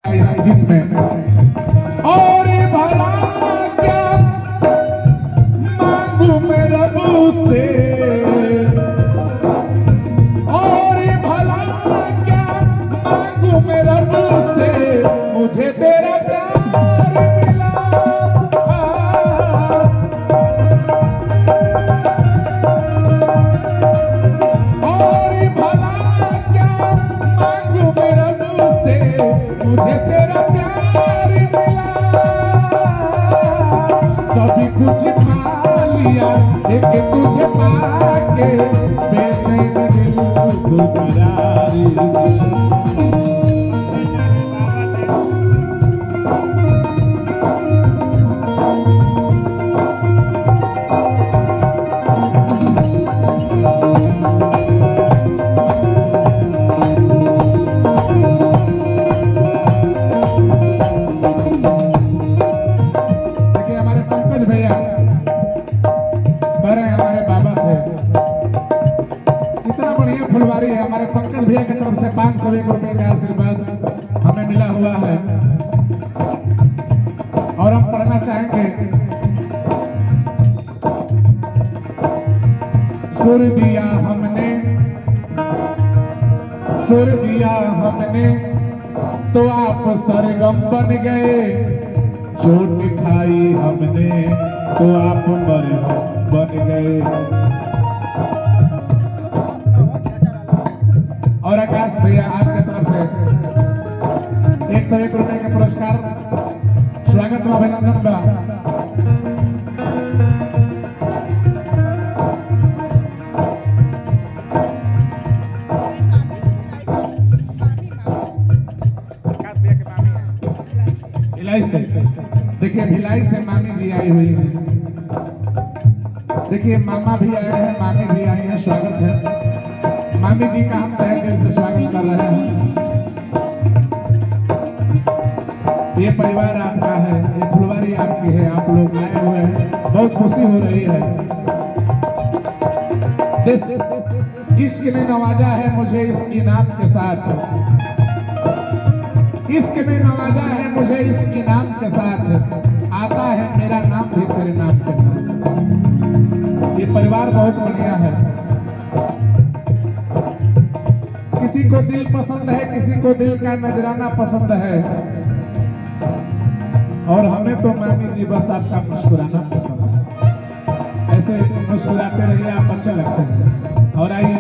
इस गीत में और भला क्या मांगू मैं रब से, और भला क्या मांगू मैं रब से, मुझे तेरा प्यार मिला। और भला क्या मांगू मैं रब से, मुझे तेरा प्यार मिला। सभी कुछ पा लिया एक तुझे पाके, बेचैन दिल को करारी मिला। फुलवारी है हमारे पंकज भैया की तरफ से 501 रुपए का आशीर्वाद हमें मिला हुआ है और हम पढ़ना चाहेंगे। सुर दिया हमने तो आप सरगम बन गए, चोट खाई हमने तो आप मरहम बन गए। और आकाश भैया आपके तरफ से 101 रुपए का पुरस्कार, स्वागत बा, अभिनंदन बा। भिलाई से देखिए, भिलाई से मामी जी आई हुई है। देखिए मामा भी आए हैं, मामी भी आई है, स्वागत है। मामी जी का हम तहे दिल से स्वागत कर रहे हैं। ये परिवार आपका है, ये फुलवारी आपकी है, आप लोग आए हुए हैं, बहुत खुशी हो रही है। इश्क ने नवाजा है मुझे इस इनाम के साथ, इश्क ने नवाजा है मुझे इस इनाम के साथ, आता है मेरा नाम भी तेरे नाम के साथ। ये परिवार बहुत बढ़िया है। किसी को दिल पसंद है, किसी को दिल का नजराना पसंद है, और हमें तो मामी जी बस आपका मुस्कुराना पसंद है। ऐसे मुस्कुराते रहिए, आप अच्छे लगते हैं। और आइए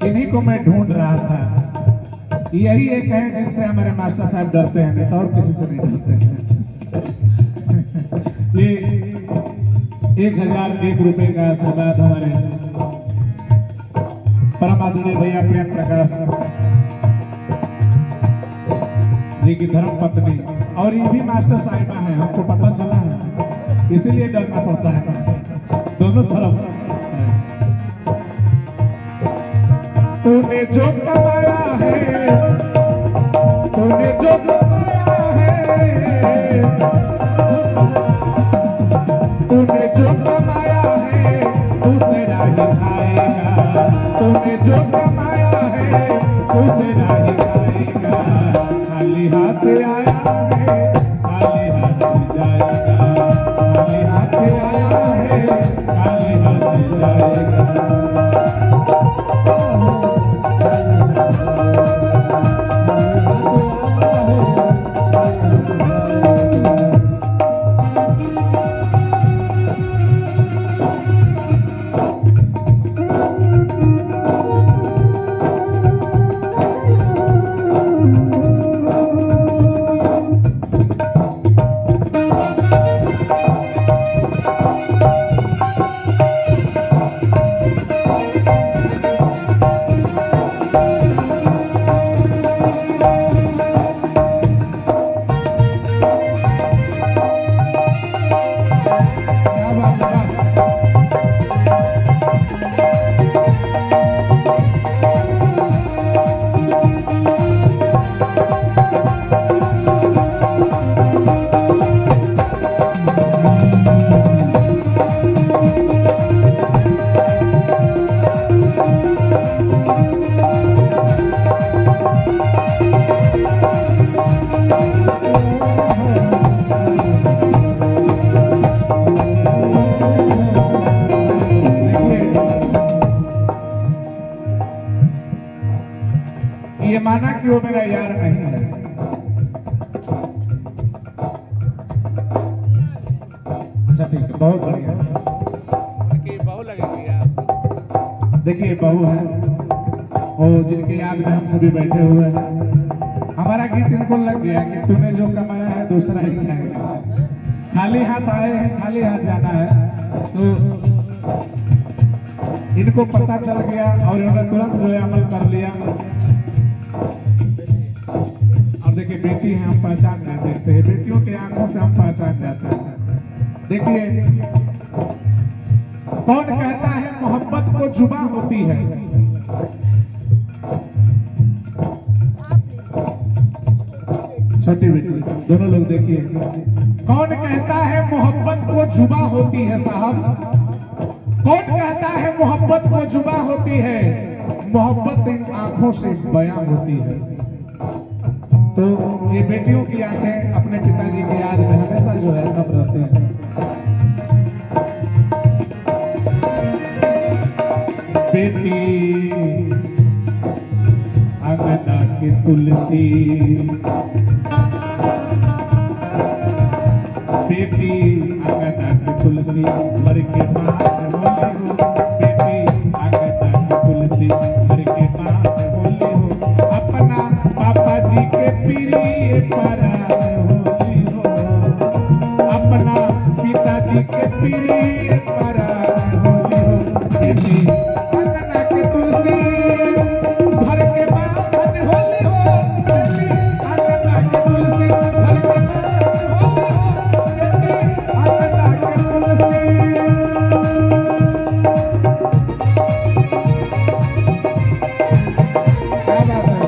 इन्हीं को मैं ढूंढ रहा था। यही एक है जिनसे हमारे मास्टर साहब डरते हैं, नहीं तो और किसी से नहीं डरते हैं। ये 1001 रुपए का आशीर्वाद हमारे परम आदरणीय भैया प्रेम प्रकाश जी की धर्म पत्नी, और ये भी मास्टर साहिबा है, हमको पता चला है, इसीलिए डरना पड़ता है दोनों तरफ। तूने जो कमाया है, तूने जो कमाया है, तूने जो कमाया है तू तेरा ही खाएगा, तूने जो कमाया है तू तेरा ही खाएगा। खाली हाथ आया है, खाली हाथ जाएगा, खाली हाथ आया है, खाली हाथ जाएगा। क्या बात है। ये माना कि वो मेरा यार नहीं है। अच्छा ठीक है, बहुत बढ़िया। बहू लगेगी यार। देखिए बहू है और जिनके याद में हम सभी बैठे हुए हैं। हमारा गीत इनको लग गया कि तूने जो कमाया है दूसरा ही खाएगा। खाली हाथ आए हैं, खाली हाथ जाना है। तो इनको पता चल गया और इन्होंने तुरंत जो है अमल कर लिया। अब देखिए बेटी है, हम पहचान नहीं देखते हैं, बेटियों की आंखों से हम पहचान जाते हैं। देखिए कौन कहता है मोहब्बत को जुबा होती है। छोटी बेटी दोनों लोग देखिए, कौन कहता है मोहब्बत को जुबा होती है साहब। कौन कहता है मोहब्बत को जुबा होती है। मोहब्बत इन आंखों से बयां होती है। तो ये बेटियों की आंखें अपने पिताजी की याद में हमेशा जो है कब रहते हैं। बेटी अंगना की तुलसी, बेटी अंगना की तुलसी मर के बात होली हो। बेटी अंगना की तुलसी मर के बात होली हो। अपना पापा जी के पीरी पर होली हो। अपना पिताजी के पीरी पर होली हो। बेटी अंगना की तुलसी भर के बात होली हो। बेटी अंगना की तुलसी भर के बात होली हो। बेटी अंगना की तुलसी। क्या बात है।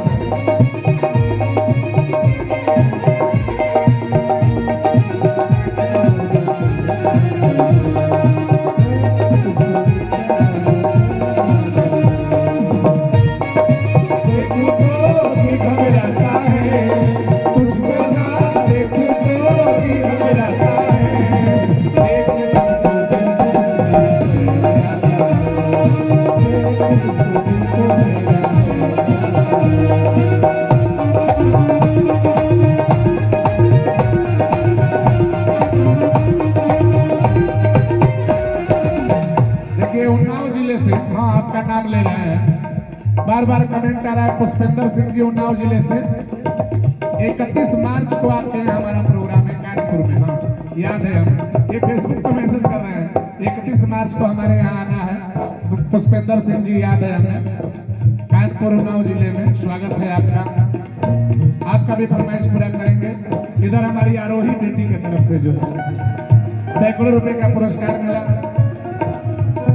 उन्नाव जिले से, हाँ आपका नाम ले रहे हैं, बार बार कमेंट आ रहा है। पुष्पेंद्र सिंह जी उन्नाव जिले से 31 मार्च को आते हैं हमारा प्रोग्राम है कानपुर में। हाँ याद है, हम ये फेसबुक पर मैसेज कर रहे हैं 31 मार्च को हमारे यहाँ आना है। तो पुष्पेंद्र सिंह जी याद है हमें, कानपुर उन्नाव जिले में स्वागत है आपका। आपका भी फरमाइश पूरा करेंगे। इधर हमारी आरोही बेटी की तरफ से जो है सैकड़ों रुपए का पुरस्कार मिला।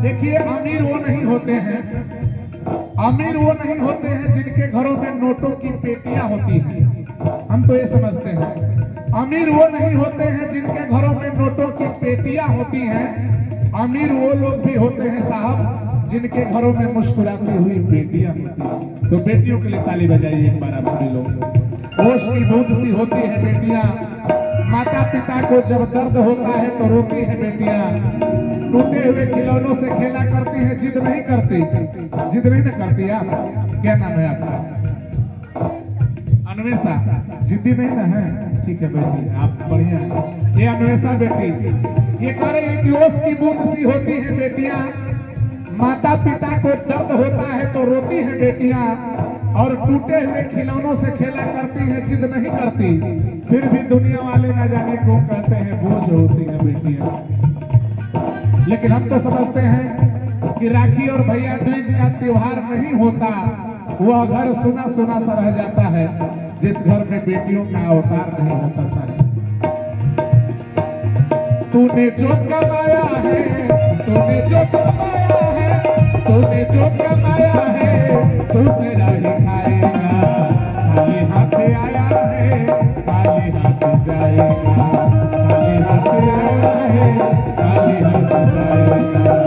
देखिए अमीर वो नहीं होते हैं, अमीर वो नहीं होते हैं जिनके घरों में नोटों की पेटियां होती हैं। हम तो ये समझते हैं अमीर वो नहीं होते हैं जिनके घरों में नोटों की पेटियां होती हैं। अमीर वो लोग भी होते हैं साहब जिनके घरों में मुस्कुराती हुई बेटियां होती हैं। तो बेटियों के लिए ताली बजाइए एक बार आप सभी लोग। होश की बूंद सी होती है बेटियां, माता पिता को जब दर्द होता है तो रोती है बेटियां। टूटे हुए खिलौनों से खेला करती हैं, जिद नहीं करती। जिद नहीं ना करती आप? क्या नाम है आपका? अन्वेषा। जिद्दी नहीं ना है? ठीक है बेटी, आप बढ़िया है। ये अन्वेषा बेटी ये कह रही है कि ओस की बूंद सी होती है बेटियां, माता पिता को दर्द होता है तो रोती है बेटियां, और टूटे हुए खिलौनों से खेला करती हैं, जिद नहीं करती। फिर भी दुनिया वाले न जाने को कहते हैं बोझ होती है बेटियां। लेकिन हम तो समझते हैं कि राखी और भैया दूज का त्योहार नहीं होता, वह घर सुना सुना सा रह जाता है जिस घर में बेटियों का अवतार नहीं होता। सारे तूने जो कमाया है, तूने जो कमाया है, तूने जो कमाया है, तू तेरा ही खाएगा। खाली हाथ आया है, खाली हाथ जाएगा। खाली हाथ आया है, खाली हाथ जाएगा।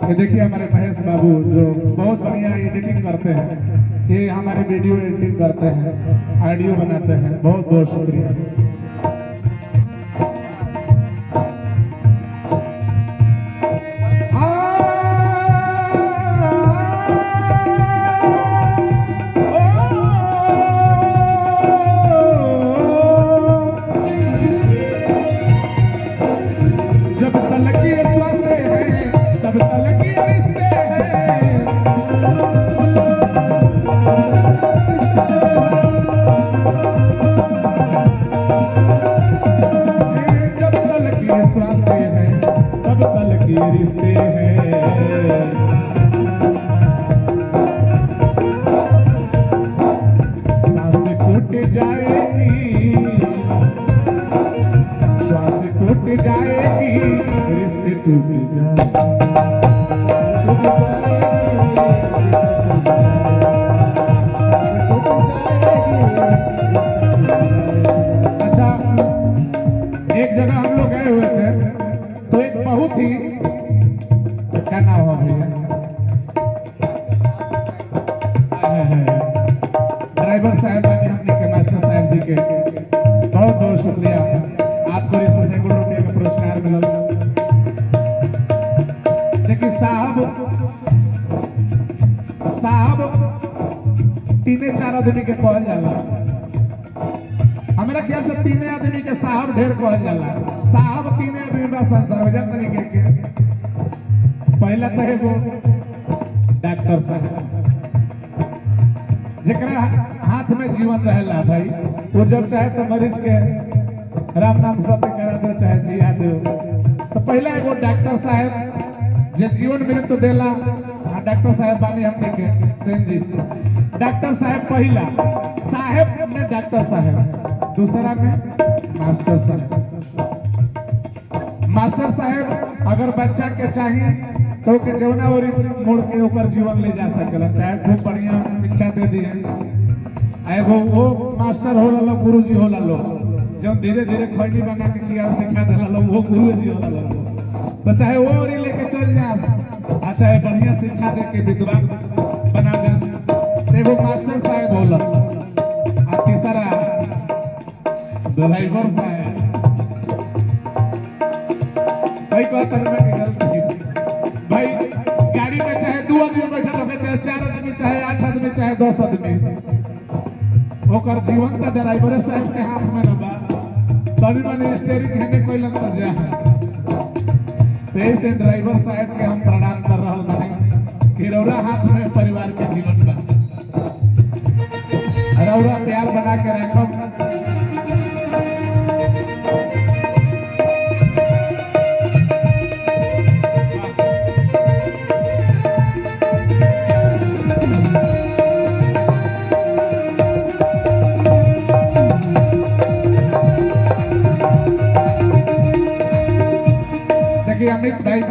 ये देखिए हमारे महेश बाबू जो बहुत बढ़िया एडिटिंग करते हैं, ये हमारे वीडियो एडिटिंग करते हैं, ऑडियो बनाते हैं। बहुत बहुत शुक्रिया। ये रिश्ते हैं, सांस टूट जाएगी, श्वास टूट जाएगी, रिश्ते टूट जाएगी। अच्छा, एक जगह हम लोग गए हुए थे, तो एक बहुत ही क्या नाम हुआ भैया, ड्राइवर साहब ने हमने के मास्टर साहब जी के बहुत बहुत शुक्रिया। आपको इस सैकड़ों रुपये का पुरस्कार मिला। लेकिन साहब 3-4 आदमी के कहल जाला, हमारा ख्याल से 3 आदमी के साहब ढेर कहल जाला। साहब 3 आदमी का संसार वजह तरीके के। पहला तो है वो डॉक्टर साहब, जरा हाथ में जीवन रहेला भाई, वो जब चाहे तो मरीज के राम नाम सत्य करा दो, चाहे जिया दो। तो पहला है वो डॉक्टर साहब जो जीवन में तो देला। डॉक्टर साहब बानी हमने के सेन जी, डॉक्टर साहब पहला, साहब में डॉक्टर साहब, दूसरा में मास्टर साहब। मास्टर साहब अगर बच्चा के चाहिए तो के जौना और मोड़ के ऊपर जीवन ले जा सकेला, चाहे खूब बढ़िया शिक्षा दे दिए। एगो वो मास्टर हो लो, गुरु जी हो लो, जो धीरे धीरे खैनी बना के किया सिखा दिला लो, वो गुरु जी हो लो। तो चाहे वो और लेके चल जा, चाहे बढ़िया शिक्षा दे के विद्वान बना दे, एगो मास्टर साहब हो लो। और तीसरा ड्राइवर साहब, सही कहता है कि गलती भाई, गाड़ी में चाहे 2 आदमी बैठा रहे, चाहे 4 आदमी, चाहे 8 आदमी, चाहे 10 आदमी, ओकर जीवन तो ड्राइवर साहब के हाथ में न बा। तभी मैंने स्टीयरिंग हैंडे कोई लगता जा, तो ड्राइवर साहब के हम प्रणाम कर रहा बने कि रौरा हाथ में परिवार के जीवन बा, रौरा प्यार बना के रखब।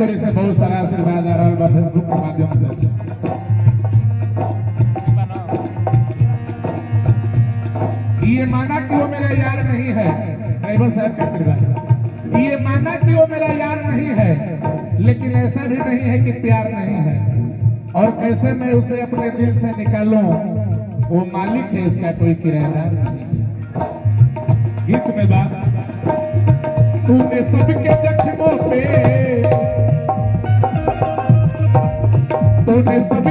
तोरी से बहुत सारा आशीर्वाद आ रहा बा फेसबुक के माध्यम से। ये माना कि वो मेरा यार नहीं है, ड्राइवर साहब का आशीर्वाद। ये माना कि वो मेरा यार नहीं है, लेकिन ऐसा भी नहीं है कि प्यार नहीं है। और कैसे मैं उसे अपने दिल से निकालूं, वो मालिक है इसका, कोई किराएदार नहीं। गीत में बात, तूने सबके जख्मों पे, तूने सब